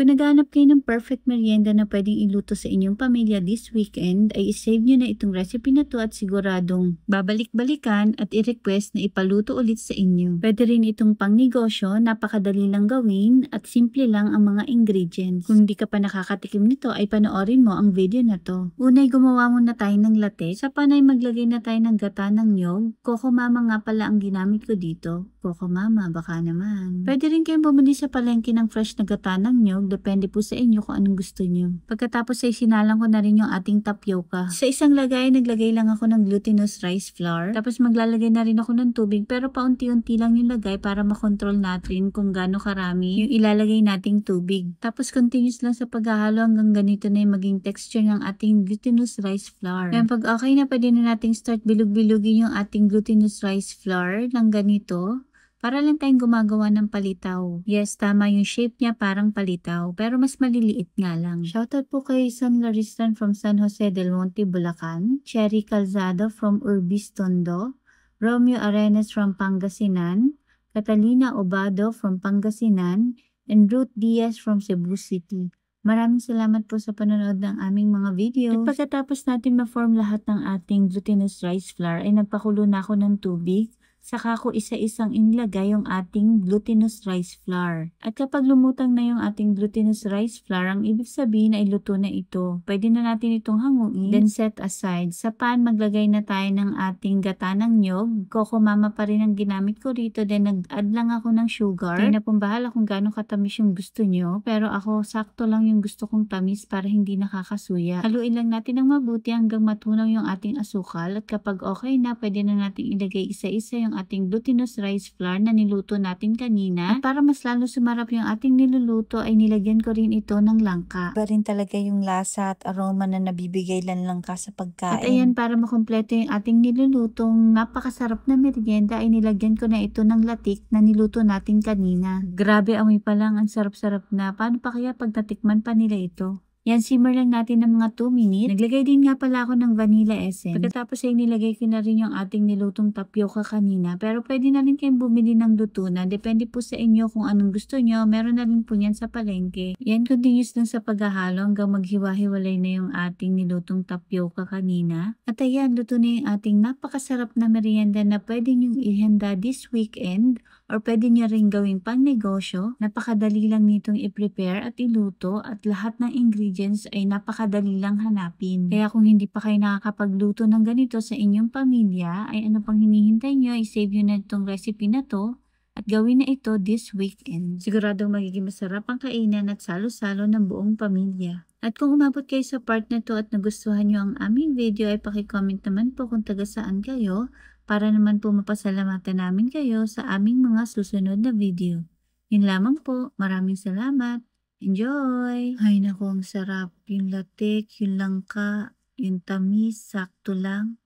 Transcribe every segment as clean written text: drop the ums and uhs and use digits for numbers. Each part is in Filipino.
Kung naghahanap kayo ng perfect merienda na pwedeng iluto sa inyong pamilya this weekend, ay isave nyo na itong recipe na to at siguradong babalik-balikan at i-request na ipaluto ulit sa inyo. Pwede rin itong pangnegosyo, napakadali lang gawin at simple lang ang mga ingredients. Kung hindi ka pa nakakatikim nito ay panoorin mo ang video na to. Unay gumawa muna tayo ng latte. Sa panay maglagay na tayo ng gata ng niyog. Coco Mama nga pala ang ginamit ko dito. Coco Mama, baka naman. Pwede rin kayong bumili sa palengke ng fresh na gata ng niyog. Depende po sa inyo kung anong gusto niyo. Pagkatapos ay sinalang ko na rin yung ating tapioca. Sa isang lagay, naglagay lang ako ng glutinous rice flour. Tapos maglalagay na rin ako ng tubig pero paunti-unti lang yung lagay para makontrol natin kung gaano karami yung ilalagay nating tubig. Tapos continuous lang sa paghahalo hanggang ganito na yung maging texture ng ating glutinous rice flour. Ngayon pag okay na, pwede na nating start bilog-bilugin yung ating glutinous rice flour ng ganito. Para lang tayong gumagawa ng palitaw. Yes, tama yung shape niya, parang palitaw. Pero mas maliliit nga lang. Shoutout po kay San Laristan from San Jose del Monte, Bulacan. Cherry Calzado from Urbis, Tondo. Romeo Arenas from Pangasinan. Catalina Obado from Pangasinan. And Ruth Diaz from Cebu City. Maraming salamat po sa panonood ng aming mga videos. At pagkatapos natin ma-form lahat ng ating glutinous rice flour, ay nagpakulo na ako ng tubig. Saka ko isa-isang inilagay yung ating glutinous rice flour. At kapag lumutang na yung ating glutinous rice flour, ang ibig sabihin ay luto na ito. Pwede na natin itong hanguin, then set aside. Sa pan, maglagay na tayo ng ating gata ng niyog. Coco Mama pa rin ang ginamit ko rito, then nag-add lang ako ng sugar. Kayo na pong bahala kung gaano katamis yung gusto nyo, pero ako sakto lang yung gusto kong tamis para hindi nakakasuya. Haluin lang natin ng mabuti hanggang matunaw yung ating asukal, at kapag okay na, pwede na natin ilagay isa-isa yung ating glutinous rice flour na niluto natin kanina. At para mas lalo sumarap yung ating niluluto ay nilagyan ko rin ito ng langka. Iba rin talaga yung lasa at aroma na nabibigay ng langka sa pagkain. At ayan, para makumpleto yung ating nilulutong napakasarap na merienda ay nilagyan ko na ito ng latik na niluto natin kanina. Grabe, amoy pa lang, ang sarap-sarap na. Paano pa kaya pag natikman pa nila ito? Yan, simmer lang natin ng mga 2 minutes. Naglagay din nga pala ako ng vanilla essence. Pagkatapos ay nilagay ko na rin yung ating nilutong tapioca kanina. Pero pwede na rin kayong bumili ng luto na. Depende po sa inyo kung anong gusto nyo. Meron na rin po yan sa palengke. Yan, continuous lang sa paghahalo hanggang maghiwa-hiwalay na yung ating nilutong tapioca kanina. At ayan, luto na yung ating napakasarap na merienda na pwede nyong ihanda this weekend. Or pwede nyo rin gawing pang negosyo. Napakadali lang nitong i-prepare at iluto at lahat ng ingredients ay napakadali lang hanapin. Kaya kung hindi pa kayo nakakapagluto ng ganito sa inyong pamilya, ay ano pang hinihintay nyo, i-save nyo na itong recipe na to at gawin na ito this weekend. Siguradong magiging masarap ang kainan at salo-salo ng buong pamilya. At kung umabot kayo sa part na to at nagustuhan nyo ang aming video, ay paki-comment naman po kung taga saan kayo para naman po mapasalamatan namin kayo sa aming mga susunod na video. Yun lamang po. Maraming salamat. Enjoy! Ay naku, ang sarap. Yung latik, yung langka, yung tamis, sakto lang.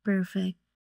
Perfect.